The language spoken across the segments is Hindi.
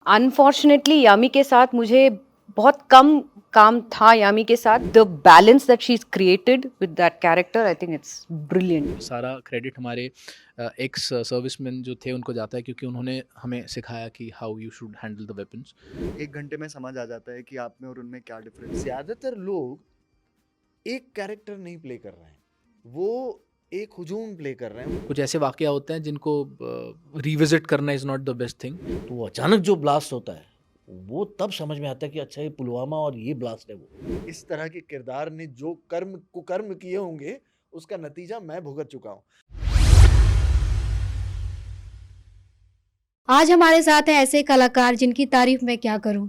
अनफॉर्चुनेटली यामी के साथ मुझे बहुत कम काम था यामी के साथ. The balance that she is created with that character, I think it's brilliant. सारा क्रेडिट हमारे एक्स सर्विसमैन जो थे उनको जाता है, क्योंकि उन्होंने हमें सिखाया कि how you should handle the weapons. 1 घंटे में समझ आ जाता है कि आप में और उनमें क्या डिफरेंस. ज़्यादातर लोग एक कैरेक्टर नहीं प्ले कर रहे हैं, वो एक हुजूम प्ले कर रहे हैं. कुछ ऐसे वाकया होते हैं जिनको रिविजिट करना is not the best thing. तो वो अचानक जो ब्लास्ट होता है वो तब समझ में आता है कि अच्छा ये पुलवामा और ये ब्लास्ट है वो. इस तरह के किरदार ने जो कर्म कुकर्म किए होंगे उसका नतीजा मैं भुगत चुका हूँ. आज हमारे साथ हैं ऐसे कलाकार जिनकी तारीफ मैं क्या करूं,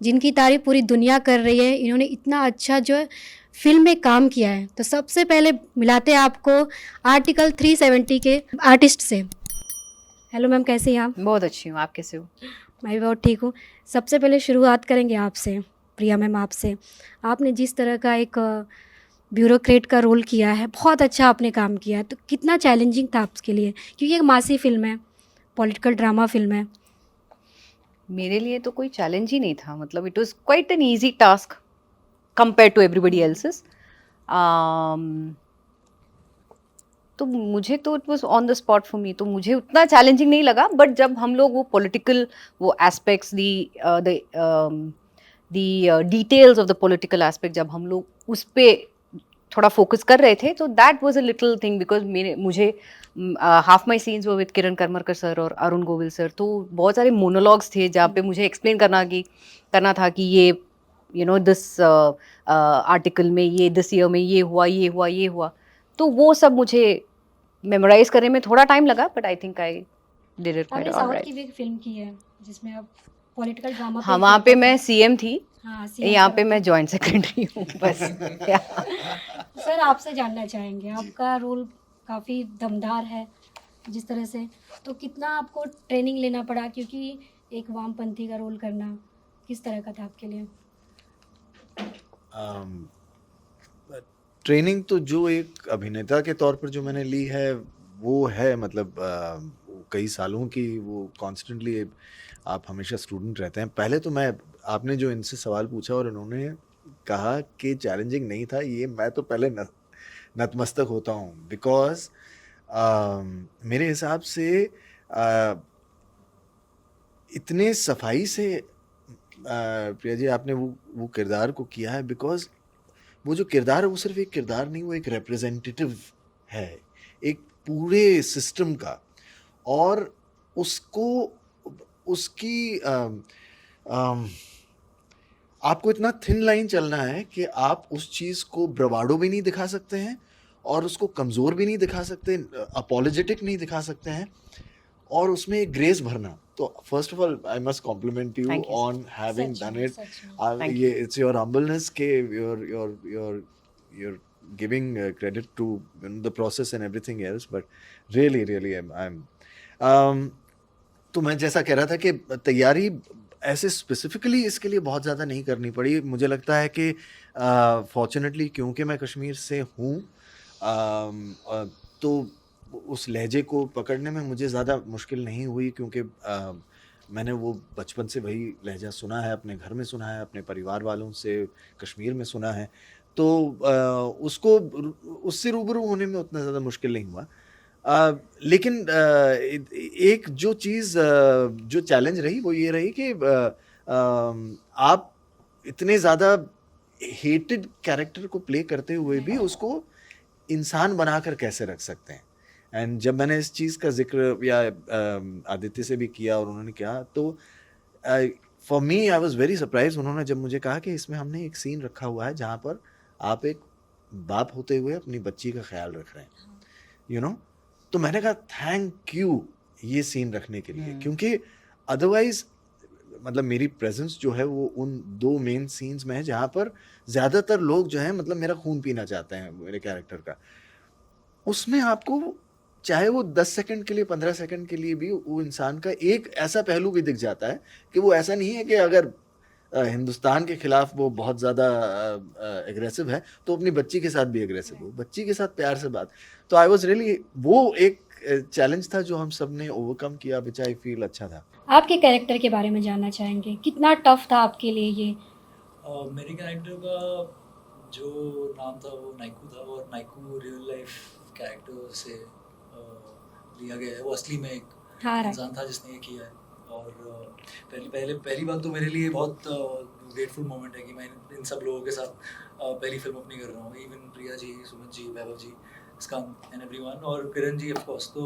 जिनकी तारीफ पूरी दुनिया कर रही है. इन्होंने इतना अच्छा जो है फिल्म में काम किया है. तो सबसे पहले मिलाते हैं आपको आर्टिकल 370 के आर्टिस्ट से. हेलो मैम, कैसे हैं आप? बहुत अच्छी हूँ, आप कैसे हो? मैं भी बहुत ठीक हूँ. सबसे पहले शुरुआत करेंगे आपसे, प्रिया मैम आपसे. आपने जिस तरह का एक ब्यूरोक्रेट का रोल किया है, बहुत अच्छा आपने काम किया है. तो कितना चैलेंजिंग था आपके लिए, क्योंकि एक मासी फिल्म है, पॉलिटिकल ड्रामा फिल्म है. मेरे लिए तो कोई चैलेंज ही नहीं था. मतलब it was quite an easy task compare to everybody else's. तो मुझे तो it was on the spot for me, तो मुझे उतना चैलेंजिंग नहीं लगा. बट जब हम लोग वो पॉलिटिकल वो aspects the details of the political aspect जब हम लोग उस पे थोड़ा फोकस कर रहे थे, तो that was a little thing because मुझे हाफ माई सीन्स वो विद किरण करमरकर सर और अरुण गोविल सर. तो बहुत सारे मोनोलॉग्स थे जहाँ पे मुझे एक्सप्लेन करना था कि ये दिस आर्टिकल में ये दिस ईयर में ये हुआ. तो वो सब मुझे मेमोराइज करने में थोड़ा टाइम लगा, but I think I did it quite आपने साउथ की ऑलराइट. भी एक फिल्म की है जिसमें आप पॉलिटिकल ड्रामा. हाँ, वहाँ पे मैं सीएम थी, हाँ, यहाँ पे मैं जॉइंट सेक्रेटरी हूँ बस. सर आपसे जानना चाहेंगे, आपका रोल काफ़ी दमदार है जिस तरह से, तो कितना आपको ट्रेनिंग लेना पड़ा, क्योंकि एक वामपंथी का रोल करना किस तरह का था आपके लिए? ट्रेनिंग तो जो एक अभिनेता के तौर पर जो मैंने ली है वो है, मतलब कई सालों की, वो कॉन्स्टेंटली आप हमेशा स्टूडेंट रहते हैं. पहले तो मैं, आपने जो इनसे सवाल पूछा और इन्होंने कहा कि चैलेंजिंग नहीं था, ये मैं तो पहले नतमस्तक होता हूँ. बिकॉज मेरे हिसाब से इतने सफाई से प्रिया जी आपने वो किरदार को किया है. बिकॉज वो जो किरदार है वो सिर्फ एक किरदार नहीं, वो एक रिप्रेजेंटेटिव है एक पूरे सिस्टम का. और उसको उसकी आपको इतना थिन लाइन चलना है कि आप उस चीज़ को ब्रवाडो भी नहीं दिखा सकते हैं और उसको कमज़ोर भी नहीं दिखा सकते, अपॉलोजेटिक नहीं दिखा सकते हैं, और उसमें एक ग्रेस भरना. तो first of all I must compliment you Thank you, sir. On having such done में, इट. सच में. Thank ये इट्स योर हम्बलनेस के you're giving credit to the process and everything else, but really I'm तो मैं जैसा कह रहा था कि तैयारी ऐसे स्पेसिफिकली इसके लिए बहुत ज़्यादा नहीं करनी पड़ी. मुझे लगता है कि फॉर्चुनेटली क्योंकि मैं कश्मीर से हूँ, तो उस लहजे को पकड़ने में मुझे ज़्यादा मुश्किल नहीं हुई, क्योंकि मैंने वो बचपन से वही लहजा सुना है, अपने घर में सुना है, अपने परिवार वालों से कश्मीर में सुना है. तो उससे रूबरू होने में उतना ज़्यादा मुश्किल नहीं हुआ. लेकिन एक जो चीज़ जो चैलेंज रही वो ये रही कि आप इतने ज़्यादा हेटेड कैरेक्टर को प्ले करते हुए भी उसको इंसान बनाकर कैसे रख सकते हैं. एंड जब मैंने इस चीज़ का जिक्र या आदित्य से भी किया और उन्होंने कहा, तो for me I was very surprise. उन्होंने जब मुझे कहा कि इसमें हमने एक सीन रखा हुआ है जहाँ पर आप एक बाप होते हुए अपनी बच्ची का ख्याल रख रहे हैं, यू नो. तो मैंने कहा थैंक यू ये सीन रखने के लिए, क्योंकि अदरवाइज मतलब मेरी प्रेजेंस जो है वो उन 2 मेन सीन्स में है जहाँ पर ज़्यादातर लोग जो हैं मतलब मेरा खून पीना चाहते हैं मेरे कैरेक्टर का. उसमें आपको चाहे वो 10 सेकंड के लिए 15 सेकंड के लिए भी वो इंसान का एक ऐसा पहलू भी दिख जाता है कि वो ऐसा नहीं है कि अगर हिंदुस्तान के खिलाफ वो बहुत ज़्यादा एग्रेसिव है तो अपनी बच्ची के साथ भी एग्रेसिव हो, बच्ची के साथ प्यार से बात. तो आई वाज रियली, वो एक चैलेंज था जो हम सब ने ओवरकम किया, विच आई फील अच्छा था. आपके कैरेक्टर के बारे में जानना चाहेंगे, कितना टफ था आपके लिए ये? मेरे कैरेक्टर का जो नाम था वो नाइकू था, और नाइकू रियल लाइफ कैरेक्टर से लिया गया है। वो असली में एक हाँ राइट। इंसान था जिसने ये किया है। और पहली बात तो मेरे लिए बहुत ग्रेटफुल मोमेंट है कि मैं इन सब लोगों के साथ पहली फिल्म अपनी कर रहा हूँ। Even Priya ji, Sumit ji, Vaibhav ji, Skand and everyone, और किरण जी ऑफ कोर्स। तो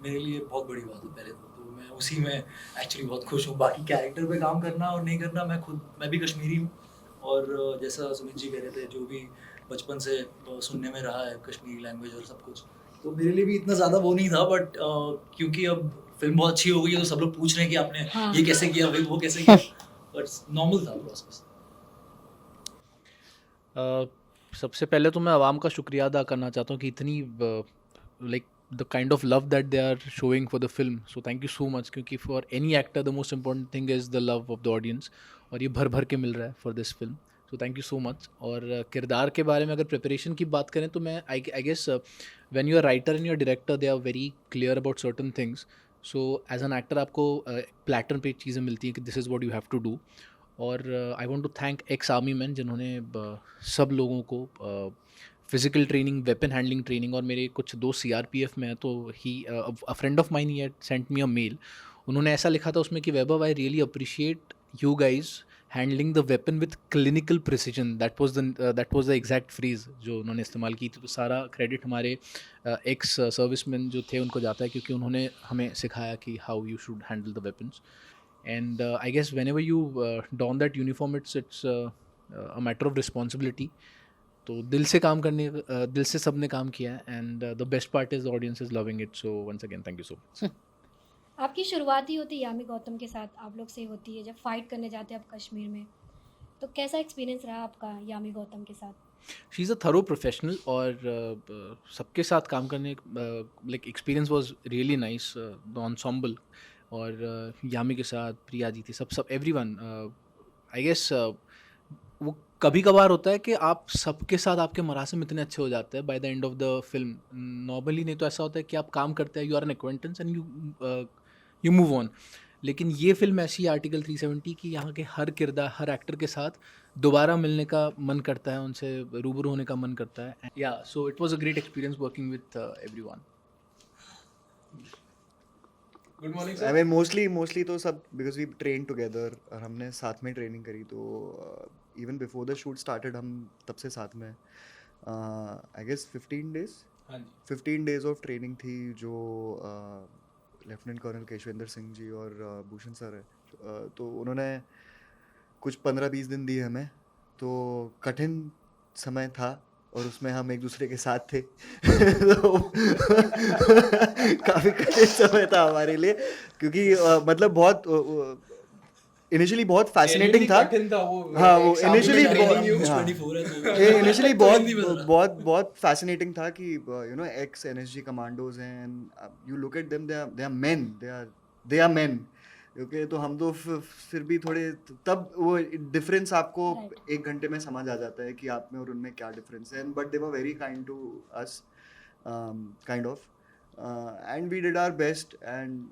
मेरे लिए बहुत बड़ी बात है पहले तो मैं उसी में एक्चुअली बहुत खुश हूँ। बाकी कैरेक्टर पे काम करना और नहीं करना, मैं भी कश्मीरी हूँ, और जैसा सुमित जी कह रहे थे, जो भी बचपन से सुनने में रहा है कश्मीरी लैंग्वेज और सब कुछ, तो मेरे लिए भी इतना ज़्यादा वो नहीं था। बट क्योंकि अब फिल्म बहुत अच्छी हो गई है तो सब लोग पूछ रहे हैं कि आपने हाँ। ये कैसे किया, वो कैसे किया, बट नॉर्मल था प्रोसेस। सबसे पहले तो मैं आवाम का शुक्रिया अदा करना चाहता हूँ कि इतनी like the kind of love that they are showing for the film, so thank you so much. क्योंकि for any actor the most important thing is the love of the audience, और ये भर भर के मिल रहा है for this film, so thank you so much. और किरदार के बारे में अगर प्रिपरेशन की बात करें तो मैं I guess when you are writer and your director they are very clear about certain things, so as an actor आपको प्लेटर्न पे चीज़ें मिलती हैं कि this is what you have to do. और I want to thank ex army man जिन्होंने सब लोगों को physical training, weapon handling training, और मेरे कुछ दोस्त सीआरपीएफ में है, तो he a friend of mine he had sent me a mail. उन्होंने ऐसा लिखा था उसमें कि Vaibhav, I really appreciate you guys handling the weapon with clinical precision. That was the exact phrase जो उन्होंने इस्तेमाल की थी। तो सारा क्रेडिट हमारे एक्स सर्विसमैन जो थे उनको जाता है, क्योंकि उन्होंने हमें सिखाया कि how you should handle the weapons. And I guess whenever you don that uniform, it's a matter of responsibility. तो दिल से काम करने, दिल से सबने काम किया है, and the best part is the audience is loving it. So once again, thank you so much. आपकी शुरुआत ही होती है यामी गौतम के साथ, आप लोग से होती है जब फाइट करने जाते हैं आप कश्मीर में, तो कैसा एक्सपीरियंस रहा आपका यामी गौतम के साथ? She's a thorough professional, और सबके साथ काम करने like experience was really nice, the ensemble, और यामी के साथ प्रिया जी थी, सब एवरीवन। आई गेस वो कभी कभार होता है कि आप सबके साथ आपके मरासिम इतने अच्छे हो जाते हैं by the end of the film. Normally नहीं तो ऐसा होता है कि आप काम करते हैं, you are an acquaintance and you move on. लेकिन ये फिल्म ऐसी है आर्टिकल 370 की, यहाँ के हर किरदार, हर एक्टर के साथ दोबारा मिलने का मन करता है, उनसे रूबरू होने का मन करता है। या so it was a great experience working with everyone. Good morning I mean mostly तो सब बिकॉज वी ट्रेन टुगेदर, और हमने साथ में ट्रेनिंग करी, तो even before the shoot started हम तब से साथ में। आई गेस 15 days, हाँ जी, 15 days ऑफ ट्रेनिंग थी, जो लेफ्टिनेंट कर्नल केशवेंद्र सिंह जी और भूषण सर है, तो उन्होंने कुछ 15-20 दिन दिए हमें। तो कठिन समय था, और उसमें हम एक दूसरे के साथ थे तो काफ़ी कठिन समय था हमारे लिए, क्योंकि मतलब बहुत इनिशियली बहुत फैसिनेटिंग था। कठिन था वो। हाँ, वो एक सामने initially training बहुत- you- हाँ। 24 है तो ये इनिशियली तो हिंदी में बहुत जरा। बहुत बहुत फैसिनेटिंग था कि you know ex NSG commandos हैं, and you look at them, they are men, they are men. Okay, तो हम तो फिर भी थोड़े, तब वो डिफरेंस आपको Right. 1 घंटे में समझ आ जाता है कि आप में और उनमें क्या डिफरेंस है। But they were very kind to us, kind of, and we did our best, and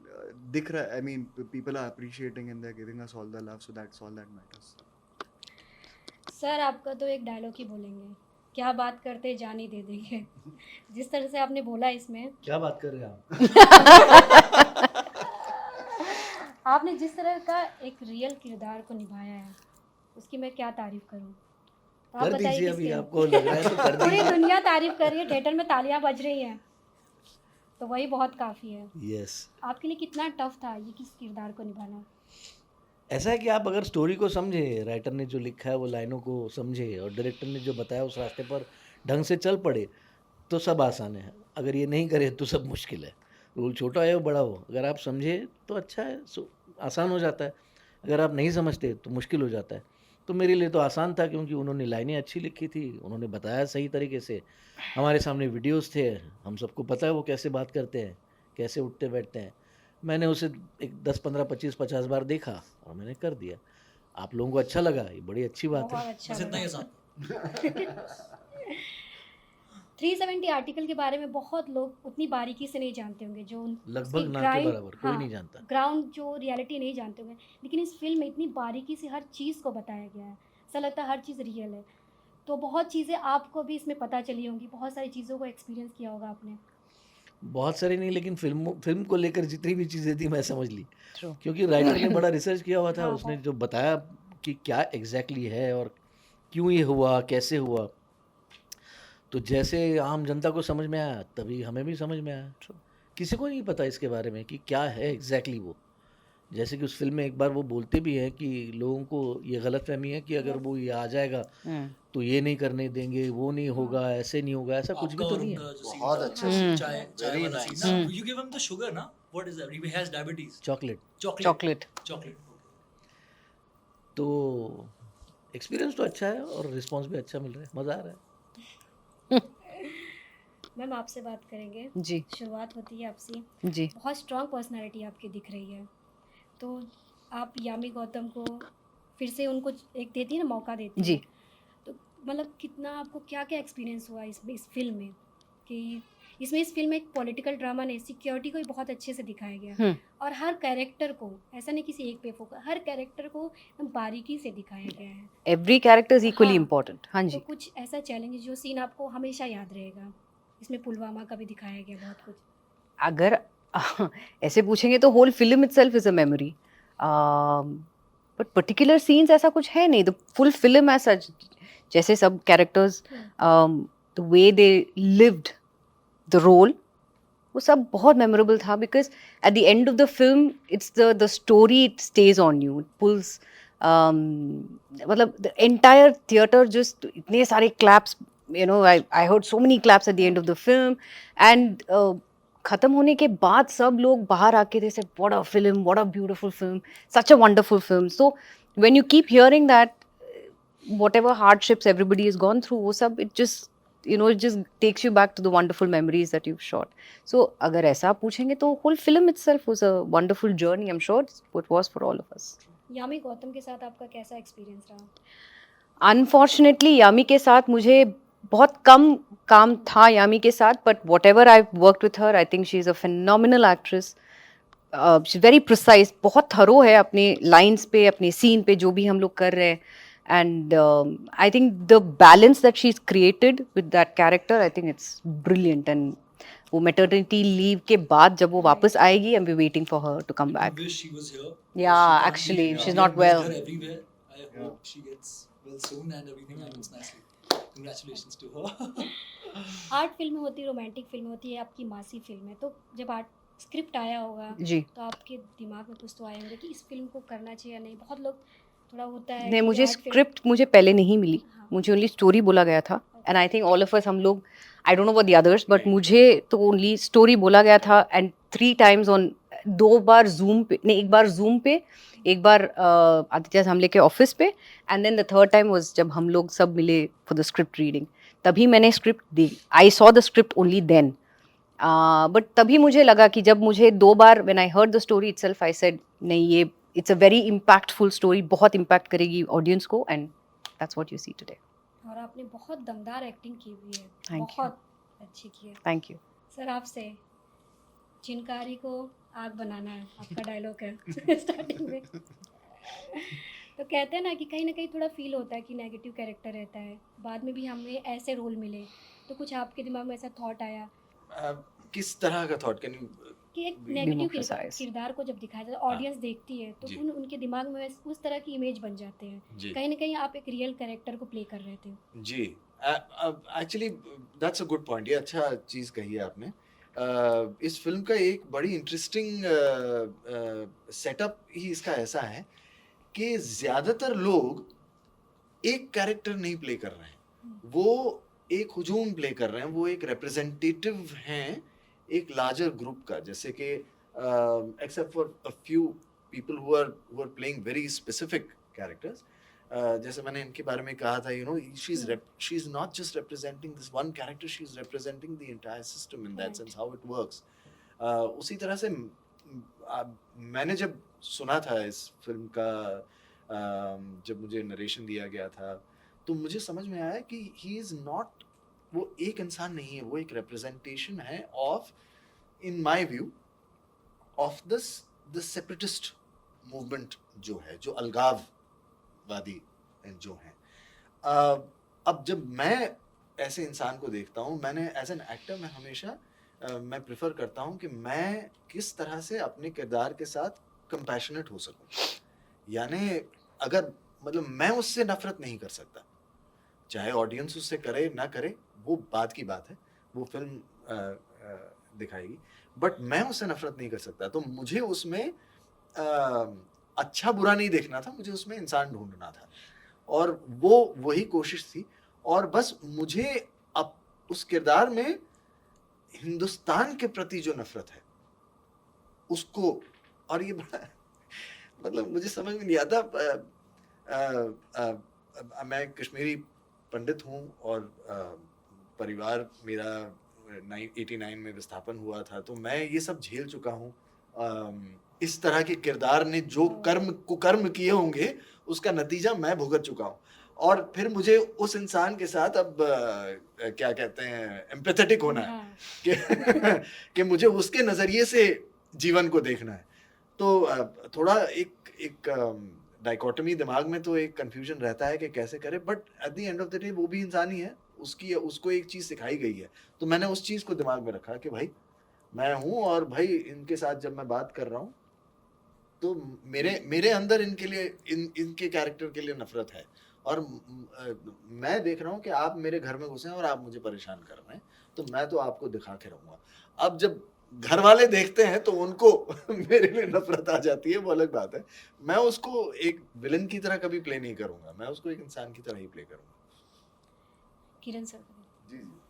दिख रहा, I mean people are appreciating and they are giving us all the love, so that's all that matters. Sir आपका तो एक डायलॉग ही बोलेंगे, क्या बात करते जान ही दे देंगे। जिस तरह से आपने बोला इसमें, क्या बात कर रहे हैं आप? आपने जिस तरह का एक रियल किरदार को निभाया है, उसकी मैं क्या तारीफ करूं? तो आप कर बताइए दीजिए, अभी किसके- आपको लग रहा है तो कर पूरी दीजिए। दुनिया तारीफ कर रही है, थिएटर में तालियां बज रही हैं, तो वही बहुत काफ़ी है। यस, आपके लिए कितना टफ था ये किस किरदार को निभाना? ऐसा है कि आप अगर स्टोरी को समझे, राइटर ने जो लिखा है वो लाइनों को समझे, और डायरेक्टर ने जो बताया उस रास्ते पर ढंग से चल पड़े, तो सब आसान है। अगर ये नहीं करे तो सब मुश्किल है। रोल छोटा हो या बड़ा हो, अगर आप समझे तो अच्छा है, आसान हो जाता है। अगर आप नहीं समझते तो मुश्किल हो जाता है। तो मेरे लिए तो आसान था, क्योंकि उन्होंने लाइनें अच्छी लिखी थी, उन्होंने बताया सही तरीके से, हमारे सामने वीडियोस थे, हम सबको पता है वो कैसे बात करते हैं, कैसे उठते बैठते हैं। मैंने उसे एक 10, 15, 25, 50 बार देखा और मैंने कर दिया। आप लोगों को अच्छा लगा, ये बड़ी अच्छी बात बहुत है। अच्छा बस इतना ही लगा। आसान। 370 आर्टिकल के बारे में बहुत लोग उतनी बारीकी से नहीं जानते होंगे, जो लगभग ना के बराबर कोई नहीं जानता। ग्राउंड जो रियलिटी नहीं जानते होंगे, लेकिन इस फिल्म में इतनी बारीकी से हर चीज़ को बताया गया है, ऐसा लगता है हर चीज़ रियल है। तो बहुत चीज़ें आपको भी इसमें पता चली होंगी, बहुत सारी चीज़ों को एक्सपीरियंस किया होगा आपने। बहुत सारी नहीं, लेकिन फिल्म को लेकर जितनी भी चीज़ें थी मैं समझ ली, True. क्योंकि राइटर ने बड़ा रिसर्च किया हुआ था। हाँ, उसने बहुत। जो बताया कि क्या एग्जैक्टली है और क्यों ये हुआ, कैसे हुआ, तो जैसे आम जनता को समझ में आया तभी हमें भी समझ में आया। किसी को नहीं पता इसके बारे में कि क्या है एग्जैक्टली वो। जैसे कि उस फिल्म में एक बार वो बोलते भी हैं कि लोगों को ये गलतफहमी है कि अगर वो ये आ जाएगा तो ये नहीं करने देंगे, वो नहीं होगा, ऐसे नहीं होगा, ऐसा कुछ भी आपका तो और नहीं है। उनका जो scene बहुत था, अच्छा scene चाय था, चाय very वाला nice. scene ना, you give him the sugar ना, what is that, he has diabetes, chocolate. chocolate Chocolate. तो एक्सपीरियंस तो अच्छा है और रिस्पॉन्स भी अच्छा मिल रहा है, मज़ा आ रहा है। मैम आपसे बात करेंगे। जी शुरुआत होती है आपसे। जी बहुत स्ट्रांग पर्सनालिटी आपकी दिख रही है, तो आप यामी गौतम को फिर से उनको एक देती है ना, मौका देती जी। है, तो मतलब कितना आपको क्या क्या एक्सपीरियंस हुआ इस फिल्म में, कि इसमें इस फिल्म में एक पॉलिटिकल ड्रामा नहीं, सिक्योरिटी को भी बहुत अच्छे से दिखाया गया, और हर कैरेक्टर को, ऐसा नहीं किसी एक पे फोकस, हर कैरेक्टर को एकदम बारीकी से दिखाया गया है। एवरी कैरेक्टर इज इक्वली हाँ, इम्पोर्टेंट। हाँ तो जी। कुछ ऐसा चैलेंज जो सीन आपको हमेशा याद रहेगा? इसमें पुलवामा का भी दिखाया गया बहुत कुछ। अगर ऐसे पूछेंगे तो whole film itself is a memory, but particular scenes ऐसा कुछ है नहीं। The full film as such, जैसे सब characters, the way they lived the role, वो सब बहुत मेमोरेबल था, because at the end of the film it's the story, it stays on you, it pulls, मतलब द एंटायर थिएटर जस्ट, इतने सारे claps, you know, I heard so many claps at the end of the film, and खत्म होने के बाद सब लोग बाहर आके they said what a film, what a beautiful film, such a wonderful film. So when you keep hearing that, whatever hardships everybody has gone through, वो सब, it just, you know, it just takes you back to the wonderful memories that you've shot. So अगर ऐसा आप पूछेंगे तो whole film itself was a wonderful journey. I'm sure it was for all of us. Yami Gautam के साथ आपका कैसा एक्सपीरियंस रहा? Unfortunately यामी के साथ मुझे बहुत कम काम था यामी के साथ, but whatever I've worked with her, I think she is a phenomenal actress. She's very precise, बहुत थरो है अपने लाइंस पे, अपने सीन पे, जो भी हम लोग कर रहे हैं, and I think the balance that she's created with that character, I think it's brilliant. And वो maternity leave के बाद जब वो वापस आएगी, I'm waiting for her to come I back. wish she was here. Yeah, She can't actually, be, she's we not have missed well. her everywhere. I hope she gets well soon and everything happens nicely. Congratulations to her. Art फिल्में होती है, रोमांटिक फिल्में होती है, आपकी मासी फिल्म है, तो जब आर्ट स्क्रिप्ट आया होगा जी। तो आपके दिमाग में कुछ तो आए होंगे कि इस फिल्म को करना चाहिए या नहीं। बहुत लोग थोड़ा होता है नहीं, कि मुझे आर्ट फिल्म, स्क्रिप्ट मुझे पहले नहीं मिली, हाँ, मुझे ओनली स्टोरी बोला गया था, and I think all of us, हम लोग, I don't know what the others, but मुझे तो ओनली स्टोरी बोला गया था, and 3 times on, 2 bar zoom पे, नहीं, एक बार जूम पे, एक बार आदित्य हमले के ऑफिस पे, and then the third time was जब हम लोग सब मिले फॉर द स्क्रिप्ट रीडिंग, तभी मैंने स्क्रिप्ट दी। I saw the script only then, but तभी मुझे लगा कि जब मुझे 2 बार, when I heard the story itself, I said नहीं, ये it's a very impactful story, बहुत इम्पैक्ट करेगी ऑडियंस को, and that's what you see today. और आपने बहुत दमदार एक्टिंग की हुई है, Thank you. बहुत अच्छी की है। Thank you. सर आपसे, चिनकारी को आग बनाना है, आपका डायलॉग है स्टार्टिंग में, तो कहते हैं ना कि कहीं ना कहीं थोड़ा फील होता है कि नेगेटिव कैरेक्टर रहता है, बाद में भी हमें ऐसे रोल मिले, तो कुछ आपके दिमाग में ऐसा थॉट आया किस तरह का थॉट, कैन यू? कि एक Be नेगेटिव more precise. किरदार को जब दिखाया जाता है, ऑडियंस देखती है, तो जी। उनके दिमाग में उस तरह की इमेज बन जाते हैं, जी कहीं ना कहीं आप एक रियल कैरेक्टर को प्ले कर रहे थे। जी, actually that's a good point, ये अच्छा चीज़ कही है आपने। इस फिल्म का एक बड़ी इंटरेस्टिंग सेटअप ही इसका ऐसा है कि ज़्यादातर लोग एक कैरेक्टर नहीं प्ले कर रहे हैं, वो एक हुजूम प्ले कर रहे हैं, वो एक रिप्रेजेंटेटिव हैं एक लार्जर ग्रुप का, जैसे कि except for a few people who are playing very specific characters, जैसे मैंने इनके बारे में कहा था, you know, she is not just representing this one character, she is representing the entire system in that sense, how it works. उसी तरह से मैंने जब सुना था इस फिल्म का, जब मुझे नरेशन दिया गया था, तो मुझे समझ में आया कि ही इज नॉट वो एक इंसान नहीं है, वो एक रिप्रेजेंटेशन है of, in my view, of the separatist movement जो है, जो अलगाववादी जो है। अब जब मैं ऐसे इंसान को देखता हूँ, मैंने एज एन एक्टर मैं हमेशा मैं प्रेफर करता हूँ कि मैं किस तरह से अपने किरदार के साथ कंपैशनेट हो सकूँ। यानी अगर मतलब मैं उससे नफरत नहीं कर सकता, चाहे ऑडियंस उससे करे ना करे वो बात की बात है, वो फिल्म दिखाएगी, बट मैं उससे नफरत नहीं कर सकता। तो मुझे उसमें अच्छा बुरा नहीं देखना था, मुझे उसमें इंसान ढूंढना था, और वो वही कोशिश थी। और बस मुझे अब उस किरदार में हिंदुस्तान के प्रति जो नफरत है उसको, और ये बड़ा मतलब मुझे समझ में नहीं आता। मैं कश्मीरी पंडित हूँ और परिवार मेरा 89 में विस्थापन हुआ था, तो मैं ये सब झेल चुका हूँ। इस तरह के किरदार ने जो कुकर्म किए होंगे उसका नतीजा मैं भुगत चुका हूँ, और फिर मुझे उस इंसान के साथ अब क्या कहते हैं एम्पैथेटिक होना है कि मुझे उसके नज़रिए से जीवन को देखना है। तो थोड़ा एक डाइकोटमी दिमाग में तो एक कंफ्यूजन रहता है कि कैसे करे, but at the end of the day वो भी इंसान ही है, उसको एक चीज़ सिखाई गई है, तो मैंने उस चीज़ को दिमाग में रखा कि भाई मैं हूँ, और भाई इनके साथ जब मैं बात कर रहा हूँ तो मेरे अंदर इनके लिए इनके कैरेक्टर के लिए नफरत है, और मैं देख रहा हूँ कि आप मेरे घर में घुसे हैं और आप मुझे परेशान कर रहे हैं, तो मैं तो आपको दिखा के रहूँगा। अब जब घर वाले देखते हैं तो उनको मेरे लिए नफरत आ जाती है, वो अलग बात है। मैं उसको एक विलन की तरह कभी प्ले नहीं करूँगा, मैं उसको एक इंसान की तरह ही प्ले करूँगा। किरण सर, जी जी।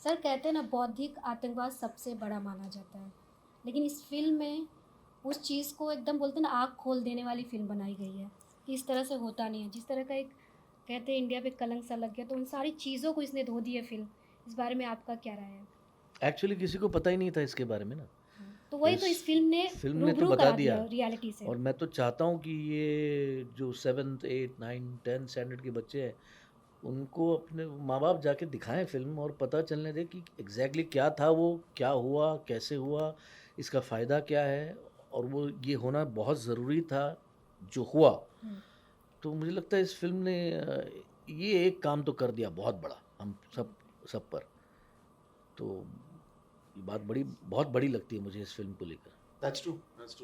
सर कहते हैं ना बौद्धिक आतंकवाद सबसे बड़ा माना जाता है, लेकिन इस फिल्म में उस चीज़ को एकदम बोलते हैं ना आँख खोल देने वाली फिल्म बनाई गई है कि इस तरह से होता नहीं है। जिस तरह का एक कहते हैं इंडिया पे कलंक सा लग गया, तो उन सारी चीज़ों को इसने धो दी है फिल्म। इस बारे में आपका क्या राय है? एक्चुअली किसी को पता ही नहीं था इसके बारे में ना, तो वही तो इस फिल्म ने तो रूबरू बता करा दिया दिया रियलिटी से। और मैं तो चाहता हूँ कि ये जो 7th 8th 9th 10th standard के बच्चे हैं उनको अपने माँ बाप जाके दिखाएं फिल्म, और पता चलने दे कि एग्जैक्टली क्या था वो, क्या हुआ, कैसे हुआ, इसका फ़ायदा क्या है, और वो ये होना बहुत ज़रूरी था जो हुआ। तो मुझे लगता है इस फिल्म ने ये एक काम तो कर दिया बहुत बड़ा हम सब पर। तो ये बात बहुत बड़ी लगती है मुझे इस फिल्म को लेकर। That's true.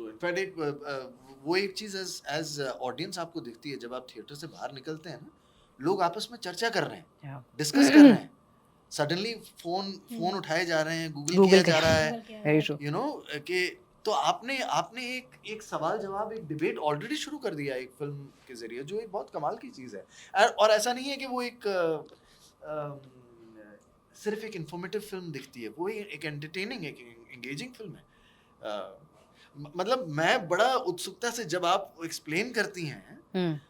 इनफैक्ट वो एक चीज़ एज ऑडियंस आपको दिखती है जब आप थिएटर से बाहर निकलते हैं ना, लोग आपस में चर्चा कर रहे हैं, डिस्कस कर रहे हैं, सडनली फोन उठाए जा रहे हैं, गूगल किया जा रहा है, यू नो कि तो आपने एक सवाल जवाब, एक डिबेट ऑलरेडी शुरू कर दिया एक फिल्म के जरिए, जो एक बहुत कमाल की चीज़ है। और ऐसा नहीं है कि वो एक सिर्फ एक इंफॉर्मेटिव फिल्म दिखती है, वो एक एंटरटेनिंग, एक एंगेजिंग फिल्म है। मतलब मैं बड़ा उत्सुकता से जब आप एक्सप्लेन करती हैं,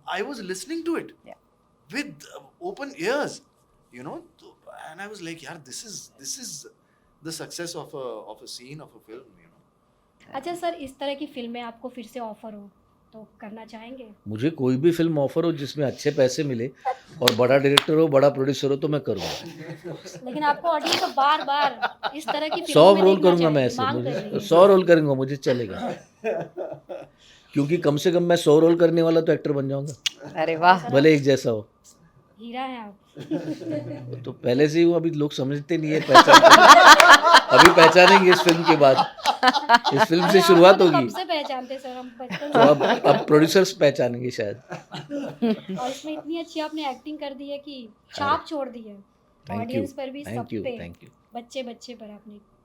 I was listening to it with open ears, you know, and I was like, यार, this is the success of a scene of a film, you know. अच्छा सर, इस तरह की फिल्में आपको फिर से ऑफर हो तो करना चाहेंगे? मुझे कोई भी फिल्म ऑफर हो जिसमें अच्छे पैसे मिले और बड़ा डायरेक्टर हो, बड़ा प्रोड्यूसर हो, तो मैं करूँगा। लेकिन आपको ऑडियंस तो बार-बार इस तरह की 100 फिल्मों में रोल देखना करूँगा मैं चाहिए, ऐसे, मांग कर रही मुझे है। 100 रोल करूँगा, मुझे चलेगा, क्योंकि कम से कम मैं 100 रोल करने वाला तो एक्टर बन जाऊँगा, अरे वाह, भले एक जैसा हो। हीरा है आप। तो पहले से ही वो अभी लोग समझते नहीं है, पहचानते अभी पहचानेंगे इस फिल्म के बाद, इस फिल्म से शुरुआत तो होगी, कब से पहचानते सर, हम बचपन तो से। अब प्रोड्यूसर्स पहचानेंगे शायद। और इसमें इतनी अच्छी आपने एक्टिंग कर दी है कि छाप छोड़ दी है ऑडियंस पर भी, सब पे, थैंक यू। बच्चे पर।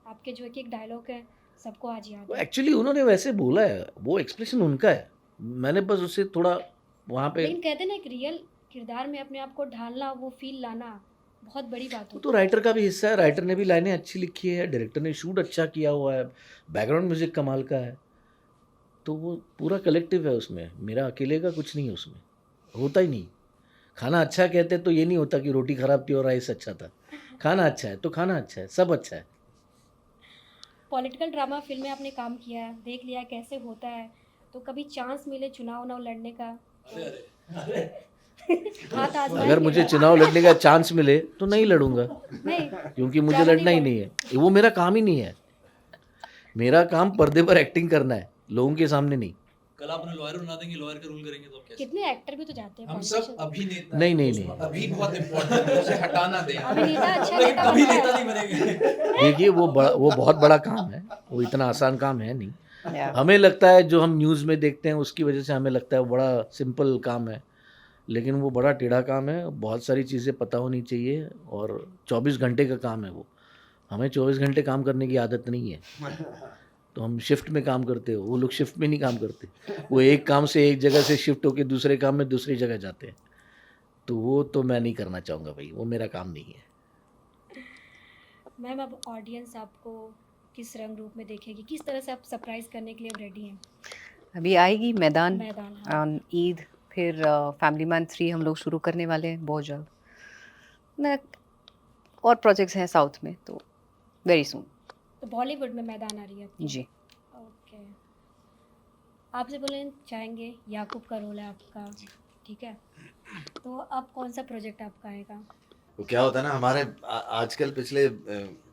आपके जो एक डायलॉग है सबको आज याद वो है। एक्चुअली उन्होंने वैसे बोला है, वो एक्सप्रेशन उनका है, मैंने बस उसे थोड़ा वहाँ पे, लेकिन कहते हैं ना एक रियल किरदार में अपने आप को ढालना, वो फील लाना बहुत बड़ी बात वो होती तो राइटर का भी हिस्सा है, राइटर ने भी लाइनें अच्छी लिखी है, डायरेक्टर ने शूट अच्छा किया हुआ है, बैकग्राउंड म्यूजिक कमाल का है, तो वो पूरा कलेक्टिव है उसमें, मेरा अकेले का कुछ नहीं है उसमें, होता ही नहीं। खाना अच्छा कहते तो ये नहीं होता कि रोटी ख़राब थी और राइस अच्छा था, खाना अच्छा है तो खाना अच्छा है, सब अच्छा है। पॉलिटिकल ड्रामा फिल्म में आपने काम किया है, देख लिया कैसे होता है, तो कभी चांस मिले चुनाव लड़ने का? अरे हाथ आजमा अगर के मुझे देखो। चुनाव लड़ने का चांस मिले तो नहीं लड़ूंगा, नहीं क्योंकि मुझे ज़्यादा लड़ना ही नहीं नहीं है, वो मेरा काम ही नहीं है। मेरा काम पर्दे पर एक्टिंग करना है, लोगों के सामने नहीं। कल आप अपने लॉयर बना देंगे, लॉयर का रूल करेंगे तो आप कैसे? कितने एक्टर भी तो जाते हैं हम सब politician। अभिनेता नहीं, हैं, नहीं, उसमें नहीं। अभी बहुत इम्पोर्टेंट है, उसे हटाना दें आप। अभिनेता अच्छा लेकिन नेता कभी बनता नेता है। नहीं बनेंगे। देखिए वो बहुत बड़ा काम है, वो इतना आसान काम है नहीं। Yeah. हमें लगता है जो हम न्यूज़ में देखते हैं उसकी वजह से हमें लगता है वो बड़ा सिंपल काम है, लेकिन वो बड़ा टेढ़ा काम है। बहुत सारी चीज़ें पता होनी चाहिए और 24 घंटे का काम है वो। हमें 24 घंटे काम करने की आदत नहीं है, तो हम शिफ्ट में काम करते हो, वो लोग शिफ्ट में नहीं काम करते। वो एक काम से एक जगह से शिफ्ट होकर दूसरे काम में दूसरी जगह जाते हैं, तो वो तो मैं नहीं करना चाहूँगा भाई, वो मेरा काम नहीं है। मैम अब ऑडियंस आपको किस रंग रूप में देखेगी, किस तरह से आप सरप्राइज करने के लिए रेडी हैं? अभी आएगी मैदान मैदान, हाँ। ऑन ईद, फिर फैमिली मैन 3 हम लोग शुरू करने वाले हैं बहुत जल्द। मैं और प्रोजेक्ट्स हैं साउथ में, तो वेरी सून। तो बॉलीवुड में मैदान आ रही है आपकी? जी। ओके। आपसे बोलना चाहेंगे, याकूब का रोल है आपका, ठीक है, तो अब कौन सा प्रोजेक्ट आपका आएगा? वो क्या होता है ना, हमारे आजकल पिछले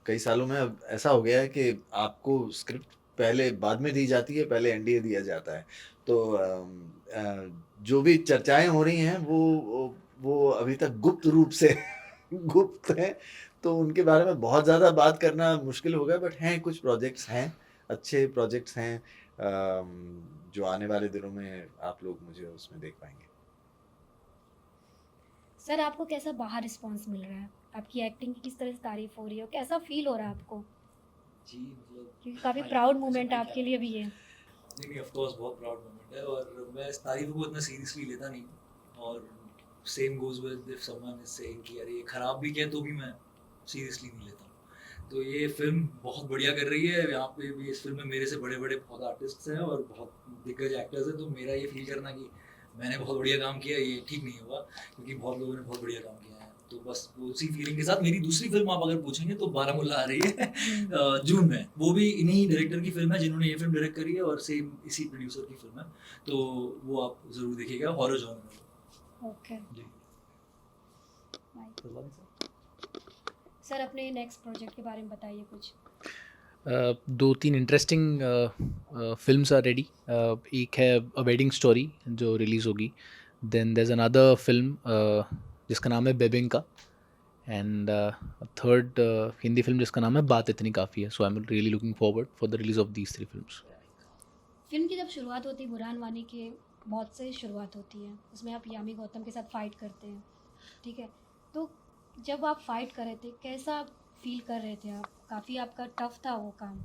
कई सालों में अब ऐसा हो गया है कि आपको स्क्रिप्ट पहले बाद में दी जाती है, पहले एनडीए दिया जाता है। तो जो भी चर्चाएं हो रही हैं वो अभी तक गुप्त रूप से गुप्त हैं, तो उनके बारे में बहुत ज़्यादा बात करना मुश्किल होगा। बट हैं, कुछ प्रोजेक्ट्स हैं, अच्छे प्रोजेक्ट्स हैं, जो आने वाले दिनों में आप लोग मुझे उसमें देख पाएंगे। सर आपको कैसा बाहर रिस्पांस मिल रहा है? आपकी एक्टिंग की किस तरह से तारीफ हो रही है, कैसा फील हो रहा है आपको? जी मतलब क्योंकि काफ़ी प्राउड मोमेंट आपके लिए भी है। नहीं ऑफ कोर्स बहुत प्राउड मोमेंट है, और मैं इस तारीफ को इतना सीरियसली लेता नहीं हूँ। और same goes with if someone is saying कि अरे ये खराब भी किया तो भी मैं सीरियसली नहीं लेता हूँ। तो ये फिल्म बहुत बढ़िया कर रही है। यहाँ पे भी इस फिल्म में मेरे से बड़े बड़े बहुत आर्टिस्ट हैं और बहुत दिग्गज एक्टर्स हैं, तो मेरा ये फील करना कि मैंने बहुत बढ़िया काम किया ये ठीक नहीं हुआ, क्योंकि बहुत लोगों ने बहुत बढ़िया काम किया है। तो बस उसी फीलिंग के साथ मेरी दूसरी फिल्म आप अगर पूछेंगे तो बारामूला आ रही है जून में। वो भी इन्हीं डायरेक्टर की फिल्म है जिन्होंने ये फिल्म डायरेक्ट करी है, और सेम इसी प्रोड्यूसर की फिल्म है, तो वो आप ज़रूर देखिएगा। हॉरर जॉनर में। ओके जी। सर अपने नेक्स्ट प्रोजेक्ट के बारे में बताइए कुछ। 2-3 इंटरेस्टिंग फिल्म्स आर रेडी। एक है अ वेडिंग स्टोरी जो रिलीज़ होगी, then there is another film जिसका नाम है Bebinca, and third Hindi film जिसका नाम है Baat Itni Kaafi Hai. So I am really looking forward for the release of these 3 films. Film की जब शुरुआत होती है, बुरहान वानी के मौत से शुरुआत होती है, उसमें आप यामी गौतम के साथ फाइट करते हैं, ठीक है, तो जब आप फाइट कर रहे थे कैसा फील कर रहे थे आप? काफ़ी आपका टफ था वो काम?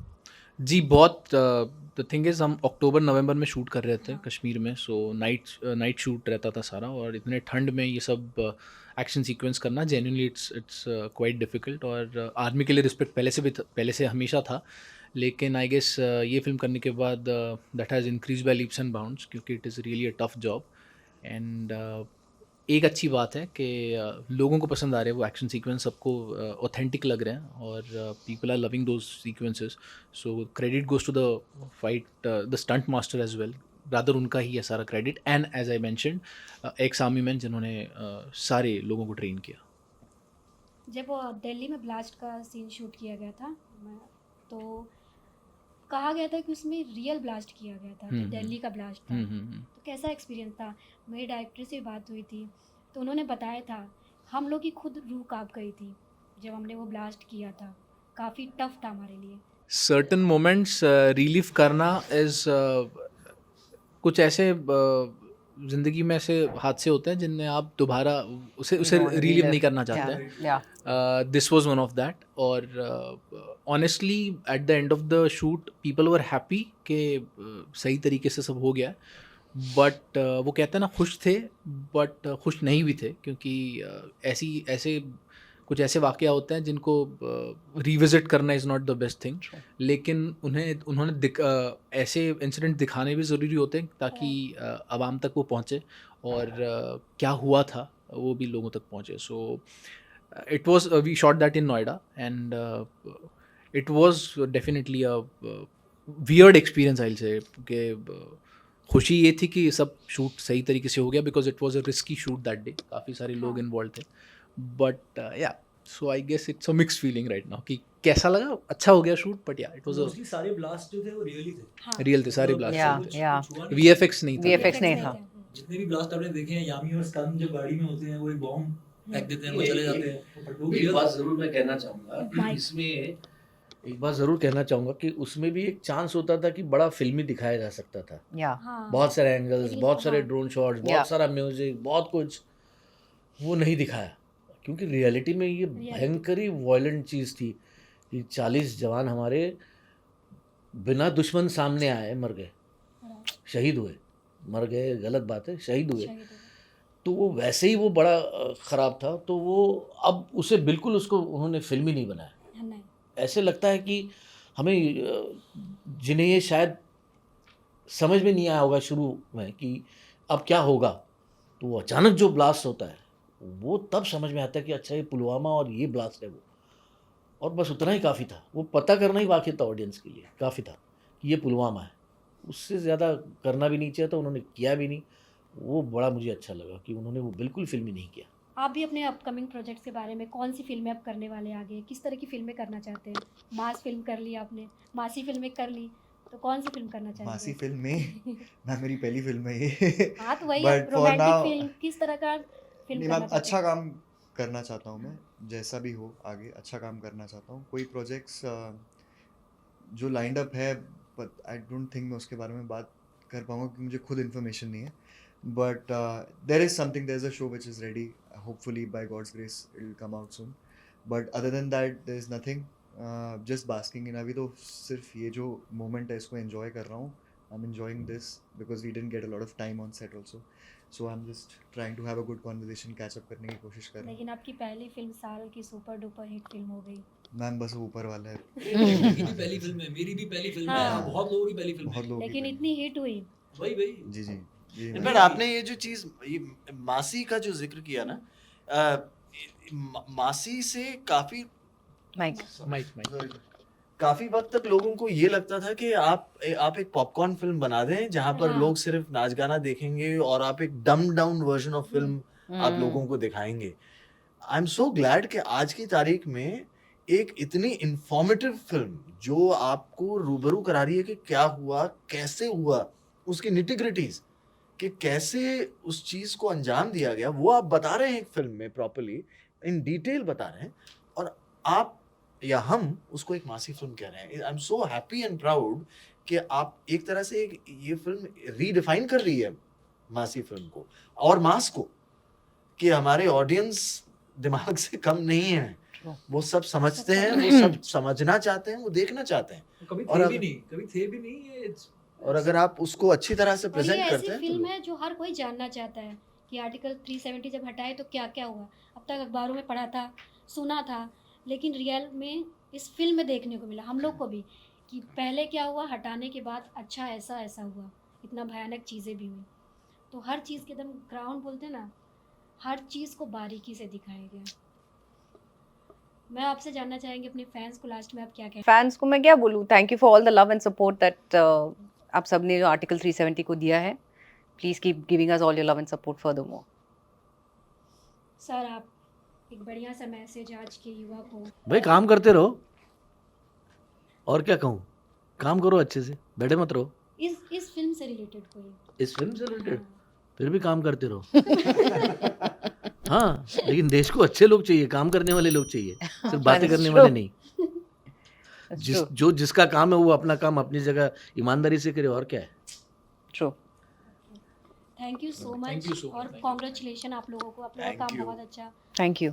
जी बहुत। द थिंग इज़ हम अक्टूबर नवंबर में शूट कर रहे थे कश्मीर में, सो नाइट शूट रहता था सारा, और इतने ठंड में ये सब एक्शन सीक्वेंस करना जेन्युइनली इट्स क्वाइट डिफ़िकल्ट। और आर्मी के लिए रिस्पेक्ट पहले से हमेशा था, लेकिन आई गेस ये फिल्म करने के बाद that has increase by leaps and bounds, क्योंकि it is really a tough job. And एक अच्छी बात है कि लोगों को पसंद आ रहे हैं वो एक्शन सीक्वेंस, सबको ऑथेंटिक लग रहे हैं, और people are loving those sequences. So credit goes to the stunt master as well, rather उनका ही है सारा credit, and as I mentioned ex army man जिन्होंने सारे लोगों को ट्रेन किया। जब वो दिल्ली में ब्लास्ट का सीन शूट किया गया था, तो कहा गया था कि उसमें रियल ब्लास्ट किया गया था, कि दिल्ली का ब्लास्ट था, तो कैसा एक्सपीरियंस था? मेरी डायरेक्टर से बात हुई थी तो उन्होंने बताया था हम लोग की खुद रूह कांप गई थी जब हमने वो ब्लास्ट किया था, काफ़ी टफ था हमारे लिए। सर्टन मोमेंट्स रिलीव करना इज़ कुछ ऐसे ज़िंदगी में ऐसे हादसे होते हैं जिनमें आप दोबारा उसे रिलीव नहीं करना चाहते हैं। Yeah. This was one of that, और honestly at the end of the shoot people were happy कि सही तरीके से सब हो गया, बट वो कहते हैं ना खुश थे बट खुश नहीं भी थे, क्योंकि ऐसे कुछ ऐसे वाक़या होते हैं जिनको रिविज़िट करना is not the best thing, लेकिन उन्होंने ऐसे इंसिडेंट दिखाने भी ज़रूरी होते हैं ताकि आवाम तक वो पहुँचे, और क्या हुआ था वो भी लोगों तक पहुँचे। सो it was we shot that in Noida, and it was definitely a weird experience, I'll say, कि खुशी ये थी कि सब शूट सही तरीके से हो गया because it was a risky shoot that day, काफ़ी सारे लोग इन्वॉल्व थे, but yeah so I guess it's a mix feeling right now कि कैसा लगा, अच्छा हो गया shoot, but yeah it was mostly सारे ब्लास्ट जो थे वो रियली थे। हाँ, रियल थे सारे मतलब ब्लास्ट Yeah, कुछ- yeah. कुछ हुआ नहीं। VFX नहीं था VFX नहीं था। जितने भी ब्लास्ट आपने देखे हैं, यामी और स्कंद जो गाड़ी में होते हैं वो एक बॉम्ब फेंक देते हैं, वो चले जाते हैं, but वो भी एक real बात था। जरूर मैं कहना चाहूँगा कि माइक। इसमें एक बात जरूर कहना चाहूँगा कि उसमें भी एक चांस होता था कि बड़ा फिल्मी दिखाया जा सकता था, या हाँ, बहुत सारे एंगल्स, लेकिन बहुत सारे हाँ। Drone shots, Yeah. बहुत सारा म्यूजिक, बहुत कुछ, वो नहीं दिखाया क्योंकि रियलिटी में ये भयंकर ही वायलेंट चीज़ थी कि 40 जवान हमारे बिना दुश्मन सामने आए मर गए, शहीद हुए, मर गए गलत बात है, शहीद हुए, शहीद हो गए। तो वो वैसे ही वो बड़ा ख़राब था, तो वो अब उसे बिल्कुल उसको उन्होंने फिल्मी नहीं बनाया। नहीं, ऐसे लगता है कि हमें जिन्हें ये शायद समझ में नहीं आया होगा शुरू में कि अब क्या होगा, तो वो अचानक जो ब्लास्ट होता है वो तब समझ में आता है कि अच्छा ये पुलवामा और ये ब्लास्ट है वो, और बस उतना ही काफ़ी था, वो पता करना ही बाकी था ऑडियंस के लिए, काफ़ी था कि ये पुलवामा है, उससे ज़्यादा करना भी नहीं चाहिए था, उन्होंने किया भी नहीं, वो बड़ा मुझे अच्छा लगा कि उन्होंने वो बिल्कुल फिल्मी नहीं किया। आप भी अपने अपकमिंग प्रोजेक्ट्स के बारे में, कौन सी फिल्में आप करने वाले हैं आगे, किस तरह की फिल्में करना चाहते हैं? मास फिल्म कर ली आपने, मासी फिल्में कर ली, तो कौन सी फिल्म करना चाहेंगे? मासी फिल्म में मैम मेरी पहली फिल्म है ये हाँ, तो वही But for romantic now- film, किस तरह का फिल्म नहीं करना मैम चाहते अच्छा हैं? काम करना चाहता हूँ मैं, जैसा भी हो आगे अच्छा काम करना चाहता हूँ। कोई प्रोजेक्ट्स जो लाइंड अप है, बट आई डोंट थिंक मैं उसके बारे में बात कर पाऊँगा क्योंकि मुझे खुद इन्फॉर्मेशन नहीं है, but there is something, there is a show which is ready, hopefully by God's grace it will come out soon, but other than that there is nothing, just basking in. अभी तो सिर्फ ये जो मोमेंट है इसको एंजॉय कर रहा हूँ, I am enjoying this because we didn't get a lot of time on set also, so I am just trying to have a good conversation, catch up करने की कोशिश कर रहा हूँ। लेकिन आपकी पहली फिल्म साल की सुपर डुपर हिट फिल्म हो गई। मैम बस वो ऊपर वाला है, मेरी भी पहली फिल्म है, मेरी भी पहली फिल्म है, हाँ। बहुत लोगों की पहली फिल्म बहुत है। लोग लेकिन इतनी हिट हुई। वही वही जी जी जी इनफैक्ट आपने ये जो चीज, ये मासी का जो जिक्र किया ना, मासी से काफी माइक काफी वक्त तक लोगों को ये लगता था कि आप एक पॉपकॉर्न फिल्म बना दें जहां पर हाँ। लोग सिर्फ नाच गाना देखेंगे और आप एक डम डाउन वर्जन ऑफ फिल्म आप लोगों को दिखाएंगे। आई एम सो ग्लैड कि आज की तारीख में एक इतनी इंफॉर्मेटिव फिल्म जो आपको रूबरू करा रही है कि क्या हुआ, कैसे हुआ, उसकी निटिग्रिटीज, कि कैसे उस चीज को अंजाम दिया गया, वो आप बता रहे हैं एक फिल्म में, प्रॉपर्ली इन डिटेल बता रहे हैं, और आप या हम उसको एक मासी फिल्म कह रहे हैं। I am so happy and proud कि आप एक तरह से ये फिल्म रीडिफाइन कर रही है मासी फिल्म को और मास को, कि हमारे ऑडियंस दिमाग से कम नहीं है, वो सब समझते हैं, वो सब समझना चाहते हैं, वो देखना चाहते हैं, कभी और थे अब- भी नहीं, कभी थे भी नहीं ये। और अगर आप उसको अच्छी तरह से और ये प्रेजेंट ऐसी करते हैं फिल्म तो है जो हर कोई जानना चाहता है कि आर्टिकल 370 जब हटाए तो क्या क्या हुआ। अब तक अखबारों में पढ़ा था, सुना था, लेकिन रियल में इस फिल्म में देखने को मिला हम लोग को भी कि पहले क्या हुआ, हटाने के बाद अच्छा ऐसा ऐसा हुआ, इतना भयानक चीज़ें भी हुई। तो हर चीज़ के एकदम ग्राउंड बोलते हैं ना, हर चीज़ को बारीकी से दिखाया गया। मैं आपसे जानना चाहेंगे अपने फैंस को लास्ट में आप क्या कहें? फैंस को मैं क्या बोलूँ, thank you for all the love and support that आप सबने जो आर्टिकल 370 को दिया है। Please keep giving us all your love and support furthermore. Sir, आप एक बढ़िया सा मैसेज आज के युवा को। भाई काम करते रहो, और क्या कहूँ, काम करो अच्छे से, बैठे मत रहो। इस फिल्म से रिलेटेड कोई। इस फिल्म से रिलेटेड फिर भी काम करते रहो। हाँ, लेकिन देश को अच्छे लोग चाहिए, काम करने वाले लोग चाहिए, सिर्फ बातें करने वाले नहीं। जिसका काम है वो अपना काम अपनी जगह ईमानदारी से करे, और क्या है। True. Thank you so Thank much you so much. और कॉन्ग्रेचुलेशन आप लोगों को, आप लोगों का Thank काम you. बहुत अच्छा। Thank you.